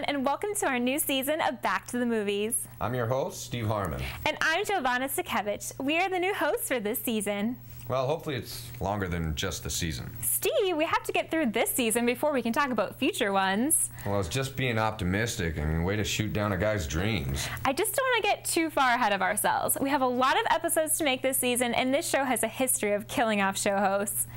and welcome to our new season of Back to the Movies. I'm your host, Steve Harmon. And I'm Giovanna Stakevich. We are the new hosts for this season. Well, hopefully it's longer than just the season. Steve, we have to get through this season before we can talk about future ones. Well, it's just being optimistic. I mean, way to shoot down a guy's dreams. I just don't want to get too far ahead of ourselves. We have a lot of episodes to make this season, and this show has a history of killing off show hosts.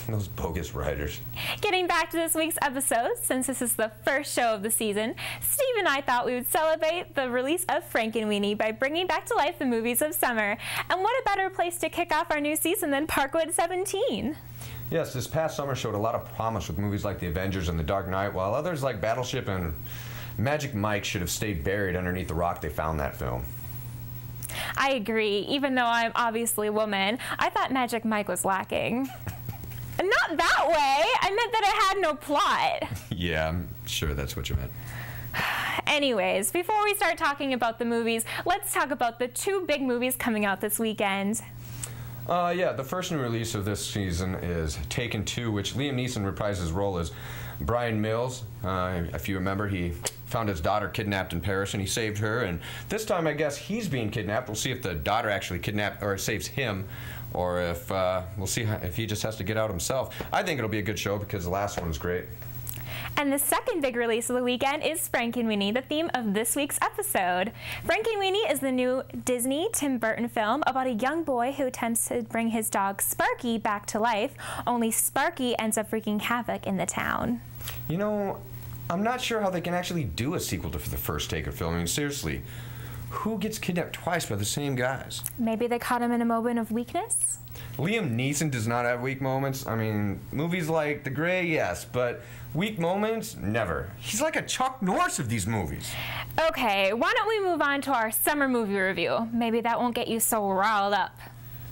Those bogus writers. Getting back to this week's episode, since this is the first show of the season, Steve and I thought we would celebrate the release of Frankenweenie by bringing back to life the movies of summer. And what a better place to kick off our new season than Parkwood 17. Yes, this past summer showed a lot of promise with movies like The Avengers and The Dark Knight, while others like Battleship and Magic Mike should have stayed buried underneath the rock they found that film. I agree. Even though I'm obviously a woman, I thought Magic Mike was lacking. Not that way. I meant that it had no plot. Yeah, I'm sure that's what you meant. Anyways, before we start talking about the movies, let's talk about the two big movies coming out this weekend. Yeah, the first new release of this season is Taken 2, which Liam Neeson reprised his role as Brian Mills. If you remember, he found his daughter kidnapped in Paris and he saved her, and this time I guess he's being kidnapped. We'll see if the daughter actually kidnapped or saves him, or if we'll see if he just has to get out himself. I think it'll be a good show because the last one was great. And the second big release of the weekend is Frankenweenie, the theme of this week's episode. Frankenweenie is the new Disney Tim Burton film about a young boy who attempts to bring his dog Sparky back to life, only Sparky ends up wreaking havoc in the town. You know, I'm not sure how they can actually do a sequel to the first Taken film. I mean, seriously, who gets kidnapped twice by the same guys? Maybe they caught him in a moment of weakness? Liam Neeson does not have weak moments. I mean, movies like The Grey, yes, but weak moments, never. He's like a Chuck Norris of these movies. Okay, why don't we move on to our summer movie review? Maybe that won't get you so riled up.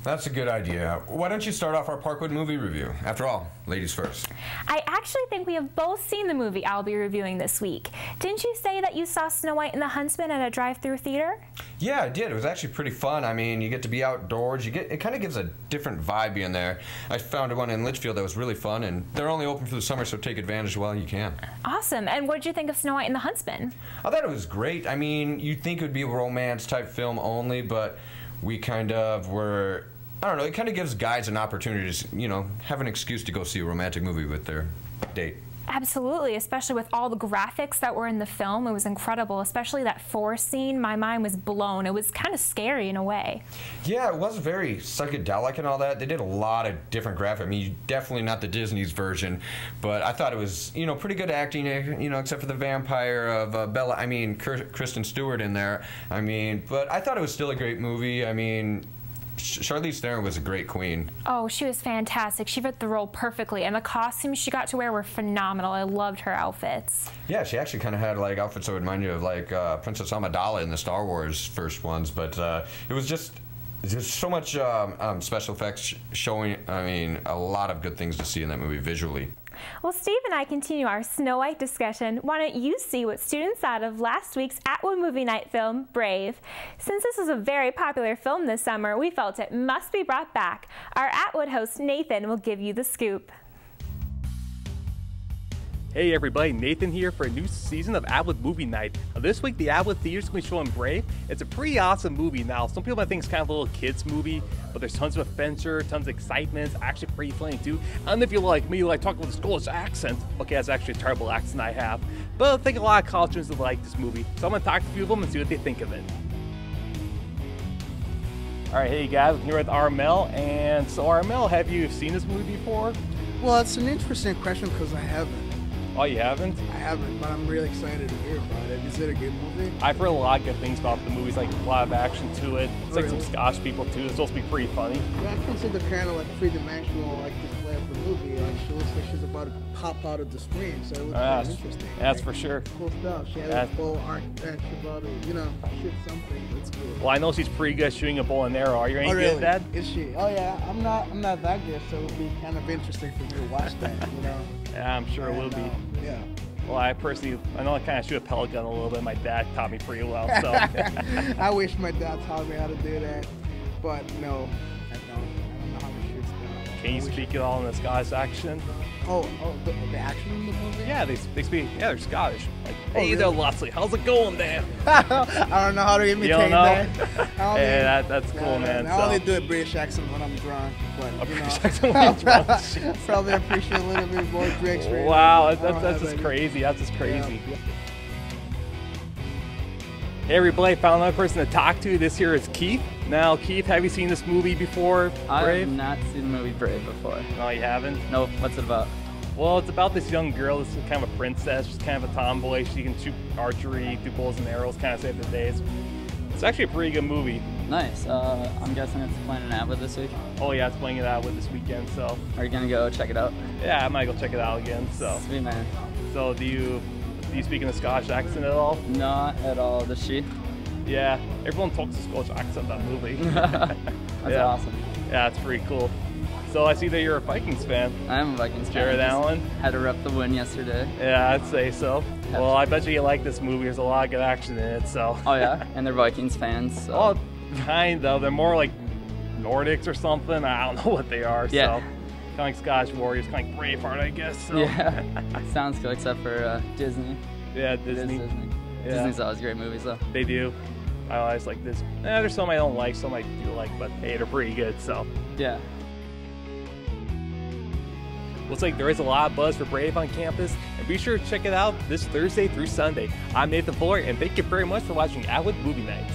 That's a good idea. Why don't you start off our Parkwood movie review? After all, ladies first. I actually think we have both seen the movie I'll be reviewing this week. Didn't you say that you saw Snow White and the Huntsman at a drive-thru theater? Yeah, I did. It was actually pretty fun. I mean, you get to be outdoors. It kind of gives a different vibe being there. I found one in Litchfield that was really fun, and they're only open for the summer, so take advantage while you can. Awesome. And what did you think of Snow White and the Huntsman? I thought it was great. I mean, you'd think it would be a romance-type film only, but we kind of were... I don't know, it kind of gives guys an opportunity to, you know, have an excuse to go see a romantic movie with their date. Absolutely, especially with all the graphics that were in the film. It was incredible, especially that forest scene. My mind was blown. It was kind of scary in a way. Yeah, it was very psychedelic and all that. They did a lot of different graphics. I mean, definitely not the Disney's version, but I thought it was, you know, pretty good acting, you know, except for the vampire of Kristen Stewart in there. I mean, but I thought it was still a great movie. I mean, Charlize Theron was a great queen. Oh, she was fantastic. She fit the role perfectly, and the costumes she got to wear were phenomenal. I loved her outfits. Yeah, she actually kind of had like outfits that would remind you of like Princess Amidala in the Star Wars first ones, but it was just so much special effects showing. I mean, a lot of good things to see in that movie visually. Well, Steve and I continue our Snow White discussion. Why don't you see what students thought of last week's Atwood movie night film, Brave? Since this was a very popular film this summer, we felt it must be brought back. Our Atwood host, Nathan, will give you the scoop. Hey everybody, Nathan here for a new season of Atwood Movie Night. Now, this week the Atwood Theater's going to be showing Brave. It's a pretty awesome movie. Now, some people might think it's kind of a little kid's movie, but there's tons of adventure, tons of excitement. It's actually pretty funny too. And if you like me, like talking with a Scottish accent, okay, that's actually a terrible accent I have. But I think a lot of college students will like this movie. So I'm going to talk to a few of them and see what they think of it. Alright, hey guys, I'm here with Armel. And so Armel, have you seen this movie before? Well, it's an interesting question because I haven't. Oh, you haven't? I haven't, but I'm really excited to hear about it. Is it a good movie? I've heard a lot of good things about the movie. It's like a lot of action to it. It's like some Scottish people too. It's supposed to be pretty funny. Yeah, I consider kind of like three-dimensional like display of the movie. Like she looks like she's about to pop out of the screen, so it looks kind of interesting. That's for sure. Cool stuff. She has a full arc that she's about to, you know, shoot something. That's cool. Well, I know she's pretty good at shooting a bow and arrow. Are you any good at that? Is she? Oh yeah, I'm not that good, so it'll be kind of interesting for me to watch that, you know. Yeah, I'm sure it will be. Yeah. Well, I know I kind of shoot a pellet gun a little bit. My dad taught me pretty well, so. I wish my dad taught me how to do that, but no, I don't know how to shoot stuff. Can you speak it all in the Scottish accent? The action in the movie? Yeah, they speak. Yeah, they're Scottish. Like, hey really? there, Leslie. How's it going, Dan? I don't know how to imitate You don't know? that. Hey, that's cool, man. I only do a British accent when I'm drunk, but you know, Accent when you're drunk. probably appreciate a little bit more drinks. Right Wow, now. that's just crazy. That's just crazy. Yeah. Hey everybody, found another person to talk to. This here is Keith. Now, Keith, have you seen this movie before, I Brave? have not seen the movie Brave before. No, you haven't? Nope, what's it about? Well, it's about this young girl. This is kind of a princess. She's kind of a tomboy. She can shoot archery, do bows and arrows, kind of save the days. It's actually a pretty good movie. Nice. I'm guessing it's playing an Atwood this week. Oh yeah, it's playing it out with this weekend. So Are you gonna go check it out? yeah, I might go check it out again. So Sweet man. do you speak in a Scottish accent at all? Not at all. Does she? Yeah, everyone talks a Scottish accent in that movie. That's Yeah. awesome. Yeah, it's pretty cool. So I see that you're a Vikings fan. I am a Vikings fan. Jared Just Allen? had to rep the win yesterday. Yeah, I'd say so. Well, I bet you like this movie. There's a lot of good action in it. So. Oh yeah, and they're Vikings fans. So. Oh, kind of. They're more like Nordics or something. I don't know what they are. Yeah. So, kind of like Scottish Warriors, kind of like Braveheart, I guess. So. Yeah. Sounds cool, except for Disney. Yeah, It is Disney. Disney. Yeah. Disney's always great movies though. They do. I always like this. There's some I don't like, some I do like, but hey, they're pretty good. So. Yeah. Looks like there is a lot of buzz for Brave on campus, and be sure to check it out this Thursday through Sunday. I'm Nathan Fuller, and thank you very much for watching Atwood Movie Night.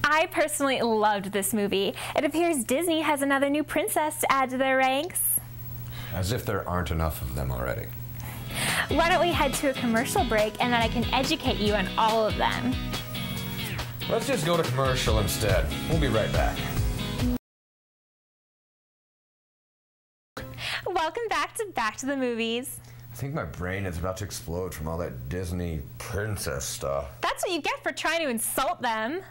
I personally loved this movie. It appears Disney has another new princess to add to their ranks. As if there aren't enough of them already. Why don't we head to a commercial break and then I can educate you on all of them. Let's just go to commercial instead. We'll be right back. Welcome back to the movies. I think my brain is about to explode from all that Disney princess stuff. That's what you get for trying to insult them.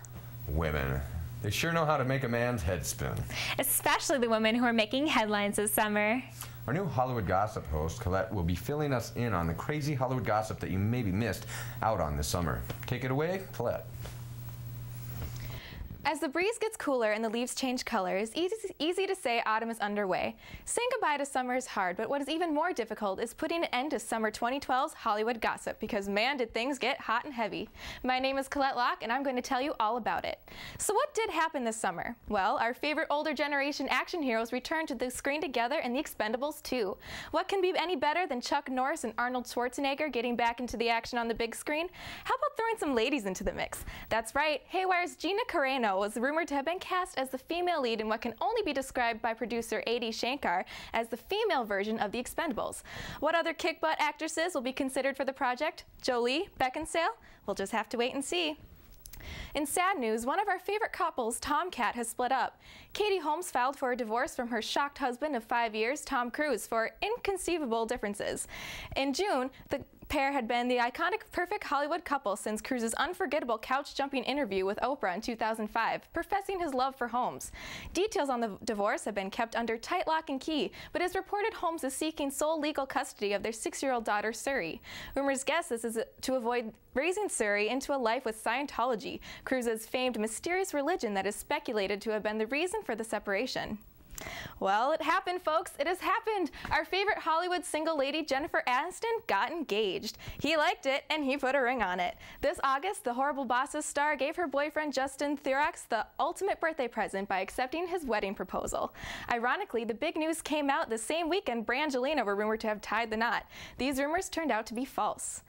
Women. They sure know how to make a man's head spin. Especially the women who are making headlines this summer. Our new Hollywood Gossip host, Colette, will be filling us in on the crazy Hollywood gossip that you maybe missed out on this summer. Take it away, Colette. As the breeze gets cooler and the leaves change colors, easy to say autumn is underway. Saying goodbye to summer is hard, but what is even more difficult is putting an end to summer 2012's Hollywood gossip, because man, did things get hot and heavy. My name is Colette Locke, and I'm going to tell you all about it. So what did happen this summer? Well, our favorite older generation action heroes returned to the screen together in The Expendables 2. What can be any better than Chuck Norris and Arnold Schwarzenegger getting back into the action on the big screen? How about throwing some ladies into the mix? That's right, Haywire's Gina Carano was rumored to have been cast as the female lead in what can only be described by producer A.D. Shankar as the female version of The Expendables. What other kick-butt actresses will be considered for the project? Jolie, Beckinsale? We'll just have to wait and see. In sad news, one of our favorite couples, Tom Cat, has split up. Katie Holmes filed for a divorce from her shocked husband of 5 years, Tom Cruise, for inconceivable differences. In June, the pair had been the iconic perfect Hollywood couple since Cruise's unforgettable couch-jumping interview with Oprah in 2005, professing his love for Holmes. Details on the divorce have been kept under tight lock and key, but it is reported Holmes is seeking sole legal custody of their 6-year-old daughter, Suri. Rumors guess this is to avoid raising Suri into a life with Scientology, Cruise's famed mysterious religion that is speculated to have been the reason for the separation. Well, it happened, folks. It has happened. Our favorite Hollywood single lady, Jennifer Aniston, got engaged. He liked it, and he put a ring on it. This August, the Horrible Bosses star gave her boyfriend, Justin Theroux, the ultimate birthday present by accepting his wedding proposal. Ironically, the big news came out the same weekend Brangelina were rumored to have tied the knot. These rumors turned out to be false.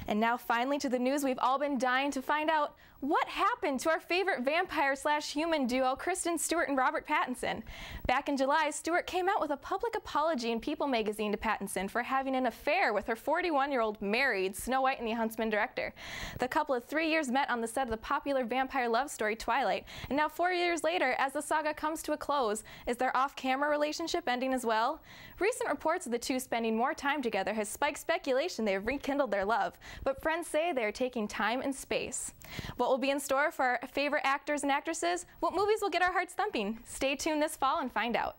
And now finally to the news we've all been dying to find out. What happened to our favorite vampire/human duo, Kristen Stewart and Robert Pattinson? Back in July, Stewart came out with a public apology in People magazine to Pattinson for having an affair with her 41-year-old married Snow White and the Huntsman director. The couple of 3 years met on the set of the popular vampire love story Twilight, and now 4 years later, as the saga comes to a close, is their off-camera relationship ending as well? Recent reports of the two spending more time together has spiked speculation they have rekindled their love, but friends say they are taking time and space. What will be in store for our favorite actors and actresses? What movies will get our hearts thumping? Stay tuned this fall and find out.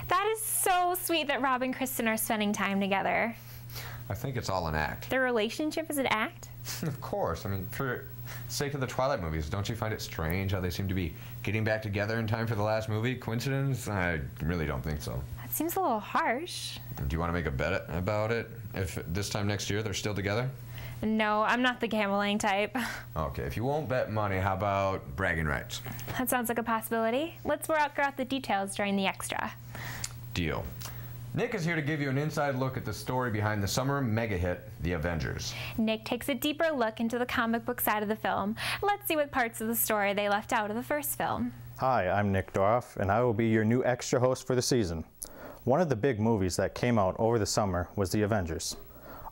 That is so sweet that Rob and Kristen are spending time together. I think it's all an act. Their relationship is an act? Of course. I mean, for the sake of the Twilight movies, don't you find it strange how they seem to be getting back together in time for the last movie? Coincidence? I really don't think so. That's seems a little harsh. Do you want to make a bet about it? If this time next year they're still together? No, I'm not the gambling type. Okay, if you won't bet money, how about bragging rights? That sounds like a possibility. Let's work out the details during the extra. Deal. Nick is here to give you an inside look at the story behind the summer mega hit, The Avengers. Nick takes a deeper look into the comic book side of the film. Let's see what parts of the story they left out of the first film. Hi, I'm Nick Dorff, and I will be your new extra host for the season. One of the big movies that came out over the summer was The Avengers.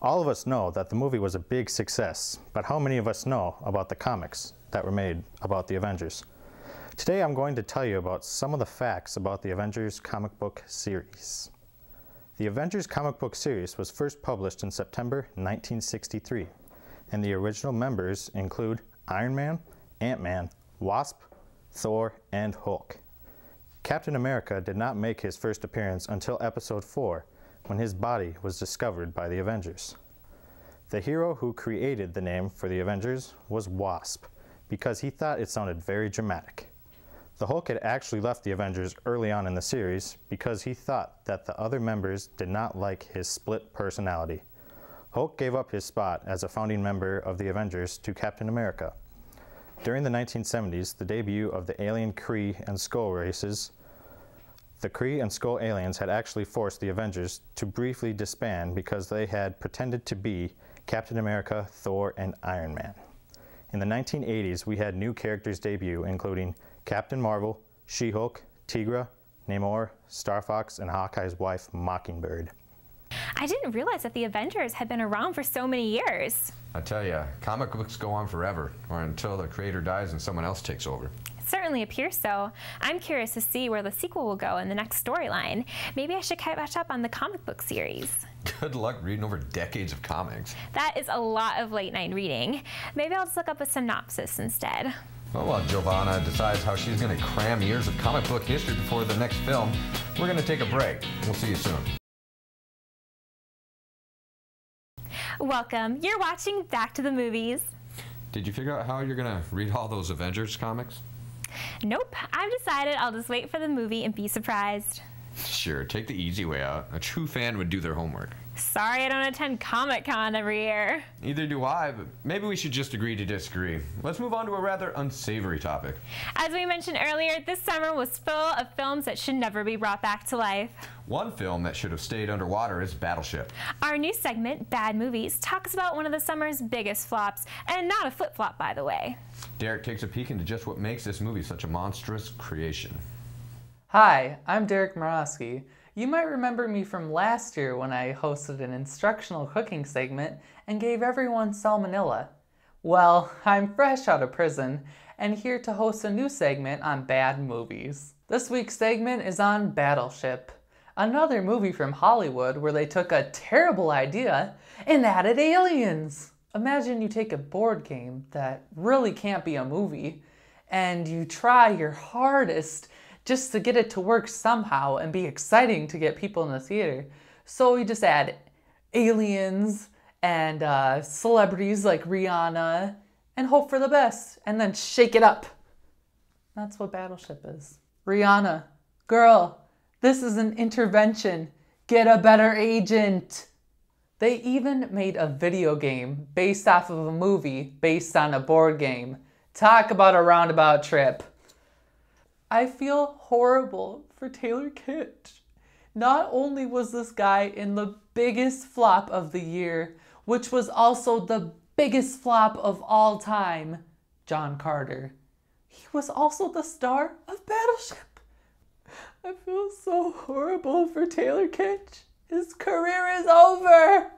All of us know that the movie was a big success, but how many of us know about the comics that were made about the Avengers? Today I'm going to tell you about some of the facts about the Avengers comic book series. The Avengers comic book series was first published in September 1963, and the original members include Iron Man, Ant-Man, Wasp, Thor, and Hulk. Captain America did not make his first appearance until Episode 4, when his body was discovered by the Avengers. The hero who created the name for the Avengers was Wasp, because he thought it sounded very dramatic. The Hulk had actually left the Avengers early on in the series because he thought that the other members did not like his split personality. Hulk gave up his spot as a founding member of the Avengers to Captain America. During the 1970s, the debut of the alien Kree and Skrull races, the Kree and Skrull aliens had actually forced the Avengers to briefly disband because they had pretended to be Captain America, Thor, and Iron Man. In the 1980s, we had new characters debut, including Captain Marvel, She-Hulk, Tigra, Namor, Star Fox, and Hawkeye's wife, Mockingbird. I didn't realize that the Avengers had been around for so many years. I tell you, comic books go on forever, or until the creator dies and someone else takes over. It certainly appears so. I'm curious to see where the sequel will go in the next storyline. Maybe I should catch up on the comic book series. Good luck reading over decades of comics. That is a lot of late night reading. Maybe I'll just look up a synopsis instead. Well, while Giovanna decides how she's going to cram years of comic book history before the next film, we're going to take a break. We'll see you soon. Welcome. You're watching Back to the Movies. Did you figure out how you're going to read all those Avengers comics? Nope. I've decided I'll just wait for the movie and be surprised. Sure, take the easy way out. A true fan would do their homework. Sorry I don't attend Comic-Con every year. Neither do I, but maybe we should just agree to disagree. Let's move on to a rather unsavory topic. As we mentioned earlier, this summer was full of films that should never be brought back to life. One film that should have stayed underwater is Battleship. Our new segment, Bad Movies, talks about one of the summer's biggest flops, and not a flip-flop, by the way. Derek takes a peek into just what makes this movie such a monstrous creation. Hi, I'm Derek Morosky. You might remember me from last year when I hosted an instructional cooking segment and gave everyone salmonella. Well, I'm fresh out of prison and here to host a new segment on bad movies. This week's segment is on Battleship, another movie from Hollywood where they took a terrible idea and added aliens. Imagine you take a board game that really can't be a movie and you try your hardest just to get it to work somehow and be exciting to get people in the theater. So you just add aliens and celebrities like Rihanna and hope for the best and then shake it up. That's what Battleship is. Rihanna, girl, this is an intervention. Get a better agent. They even made a video game based off of a movie based on a board game. Talk about a roundabout trip. I feel horrible for Taylor Kitsch. Not only was this guy in the biggest flop of the year, which was also the biggest flop of all time, John Carter, he was also the star of Battleship. I feel so horrible for Taylor Kitsch. His career is over.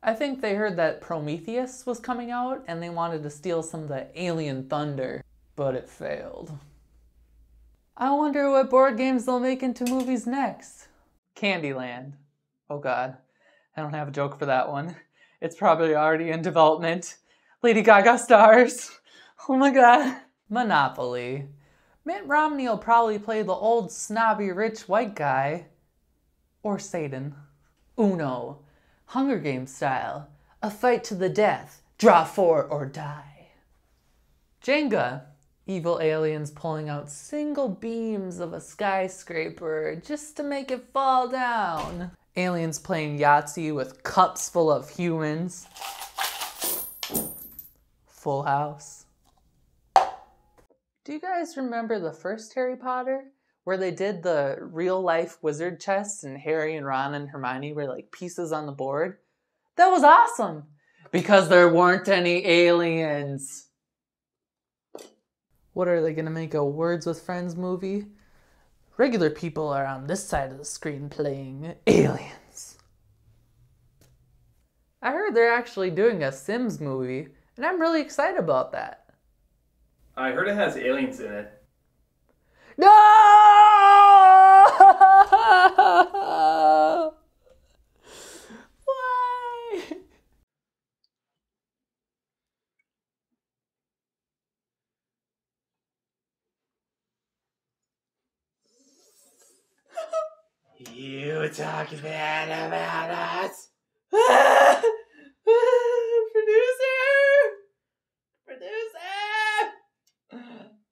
I think they heard that Prometheus was coming out and they wanted to steal some of the alien thunder. But it failed. I wonder what board games they'll make into movies next. Candyland. Oh god, I don't have a joke for that one. It's probably already in development. Lady Gaga stars. Oh my god. Monopoly. Mitt Romney will probably play the old snobby rich white guy. Or Satan. Uno. Hunger Games style. A fight to the death. Draw 4 or die. Jenga. Evil aliens pulling out single beams of a skyscraper just to make it fall down. Aliens playing Yahtzee with cups full of humans. Full House. Do you guys remember the first Harry Potter? Where they did the real-life wizard chests and Harry and Ron and Hermione were like pieces on the board? That was awesome! Because there weren't any aliens. What, are they gonna make a Words with Friends movie? Regular people are on this side of the screen playing aliens. I heard they're actually doing a Sims movie, and I'm really excited about that. I heard it has aliens in it. No! Why? You talk bad about us. Producer!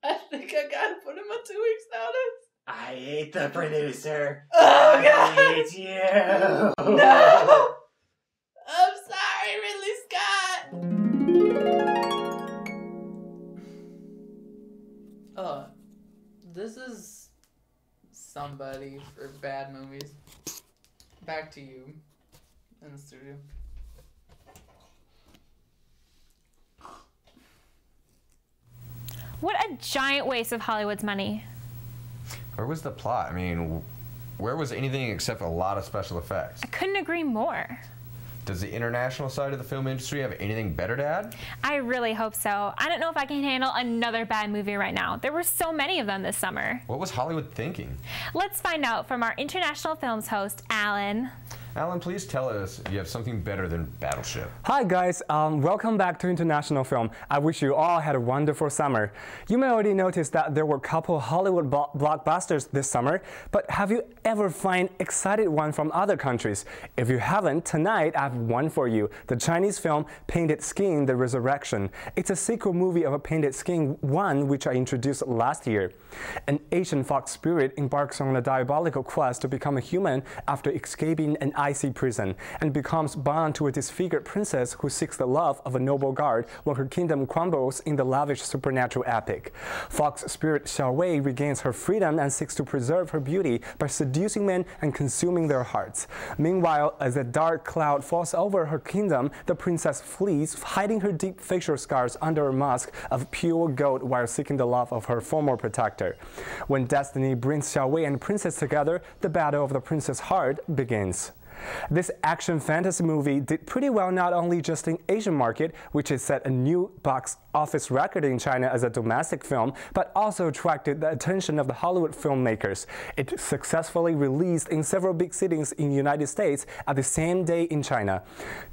I think I gotta put him on 2 weeks notice. I hate the producer. Oh, God! I hate you. No! I'm sorry, Ridley Scott. This is somebody for bad movies. Back to you in the studio. What a giant waste of Hollywood's money. Where was the plot? I mean, where was anything except a lot of special effects? I couldn't agree more. Does the international side of the film industry have anything better to add? I really hope so. I don't know if I can handle another bad movie right now. There were so many of them this summer. What was Hollywood thinking? Let's find out from our International Films host, Alan. Alan, please tell us if you have something better than Battleship. Hi guys, welcome back to International Film. I wish you all had a wonderful summer. You may already notice that there were a couple Hollywood blockbusters this summer, but have you ever find excited one from other countries? If you haven't, tonight I have one for you, the Chinese film Painted Skin: The Resurrection. It's a sequel movie of a Painted Skin 1 which I introduced last year. An Asian fox spirit embarks on a diabolical quest to become a human after escaping an icy prison, and becomes bound to a disfigured princess who seeks the love of a noble guard when her kingdom crumbles in the lavish supernatural epic. Fox spirit Xiao Wei regains her freedom and seeks to preserve her beauty by seducing men and consuming their hearts. Meanwhile, as a dark cloud falls over her kingdom, the princess flees, hiding her deep facial scars under a mask of pure gold while seeking the love of her former protector. When destiny brings Xiao Wei and the princess together, the battle of the princess' heart begins. This action fantasy movie did pretty well not only just in Asian market, which has set a new box office record in China as a domestic film, but also attracted the attention of the Hollywood filmmakers. It successfully released in several big cities in the United States at the same day in China.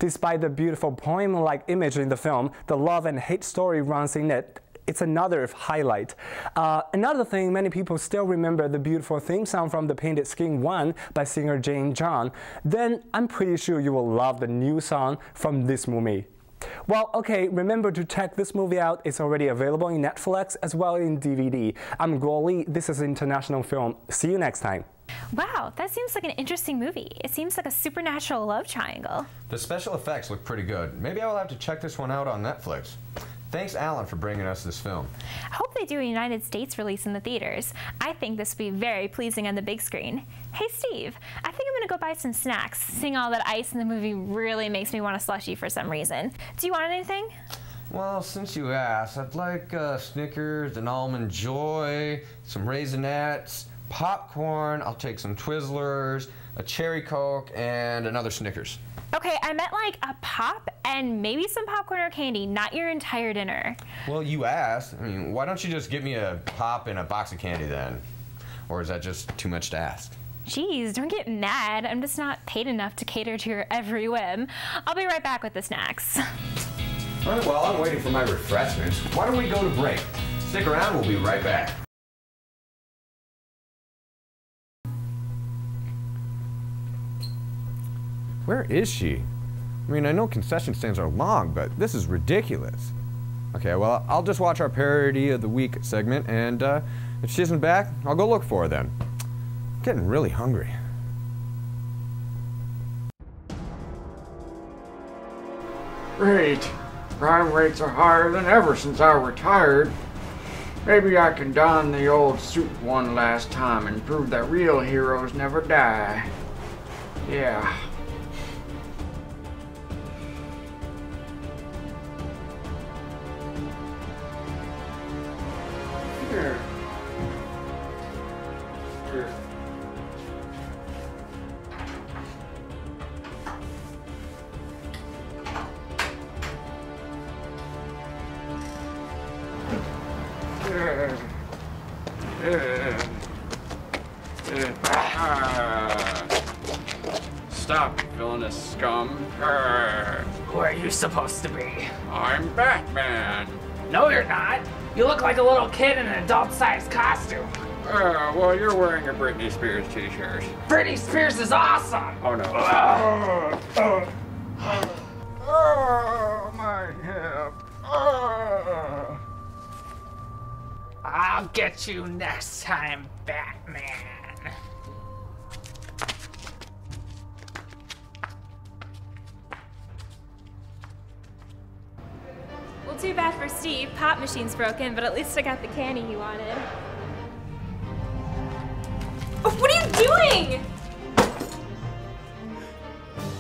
Despite the beautiful poem-like image in the film, the love and hate story runs in it. It's another highlight. Another thing, many people still remember the beautiful theme song from the Painted Skin 1 by singer Jane John. Then I'm pretty sure you will love the new song from this movie. Well, okay, remember to check this movie out. It's already available in Netflix as well as in DVD. I'm Guo Li. This is International Film. See you next time. Wow, that seems like an interesting movie. It seems like a supernatural love triangle. The special effects look pretty good. Maybe I'll have to check this one out on Netflix. Thanks, Alan, for bringing us this film. I hope they do a United States release in the theaters. I think this will be very pleasing on the big screen. Hey, Steve, I think I'm going to go buy some snacks. Seeing all that ice in the movie really makes me want a slushie for some reason. Do you want anything? Well, since you asked, I'd like Snickers, an Almond Joy, some Raisinets, popcorn, I'll take some Twizzlers, a Cherry Coke, and another Snickers. Okay, I meant like a pop and maybe some popcorn or candy, not your entire dinner. Well, you asked. I mean, why don't you just give me a pop and a box of candy then? Or is that just too much to ask? Geez, don't get mad. I'm just not paid enough to cater to your every whim. I'll be right back with the snacks. All right, well, I'm waiting for my refreshments. Why don't we go to break? Stick around, we'll be right back. Where is she? I mean, I know concession stands are long, but this is ridiculous. Okay, well, I'll just watch our Parody of the Week segment, and if she isn't back, I'll go look for her then. I'm getting really hungry. Great. Crime rates are higher than ever since I retired. Maybe I can don the old suit one last time and prove that real heroes never die. Yeah. Here. Here. Stop, villainous scum. Who are you supposed to be? I'm Batman. No, you're not. You look like a little kid in an adult-sized costume. Well, you're wearing a Britney Spears t-shirt. Britney Spears is awesome. Oh, no. Oh, my hip. I'll get you next time, Batman. Well, too bad for Steve. Pop machine's broken, but at least I got the candy he wanted. Oh, what are you doing?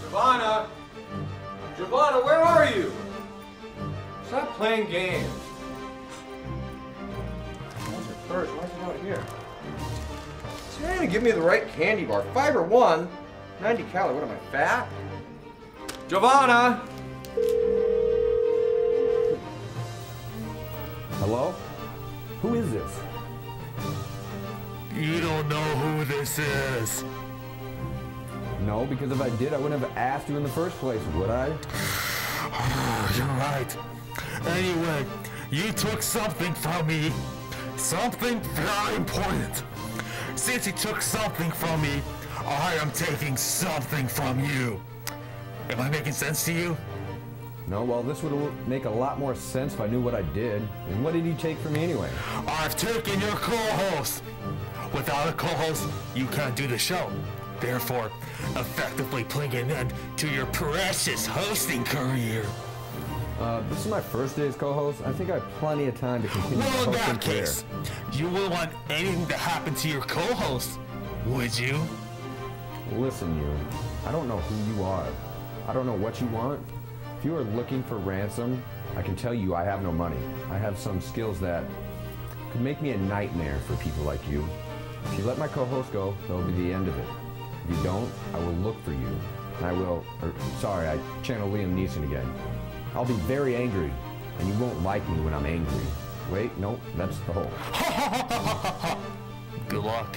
Giovanna! Giovanna, where are you? Stop playing games. Where's your purse? Why is it out here? So you're gonna give me the right candy bar. Fiber 1, 90 calories. What am I, fat? Giovanna! Hello? Who is this? You don't know who this is. No, because if I did, I wouldn't have asked you in the first place, would I? You're right. Anyway, you took something from me. Something very important. Since you took something from me, I am taking something from you. Am I making sense to you? No, well, this would make a lot more sense if I knew what I did. And what did he take from me anyway? I've taken your co-host. Without a co-host, you can't do the show. Therefore, effectively putting an end to your precious hosting career. This is my first day as co-host. I think I have plenty of time to continue my Well, in hosting that career. case, you wouldn't want anything to happen to your co-host, would you? Listen, you. I don't know who you are. I don't know what you want. If you are looking for ransom, I can tell you I have no money. I have some skills that could make me a nightmare for people like you. If you let my co-host go, that'll be the end of it. If you don't, I will look for you. And I will, sorry, I channel Liam Neeson again. I'll be very angry, and you won't like me when I'm angry. Wait, nope, that's the hole. Good luck.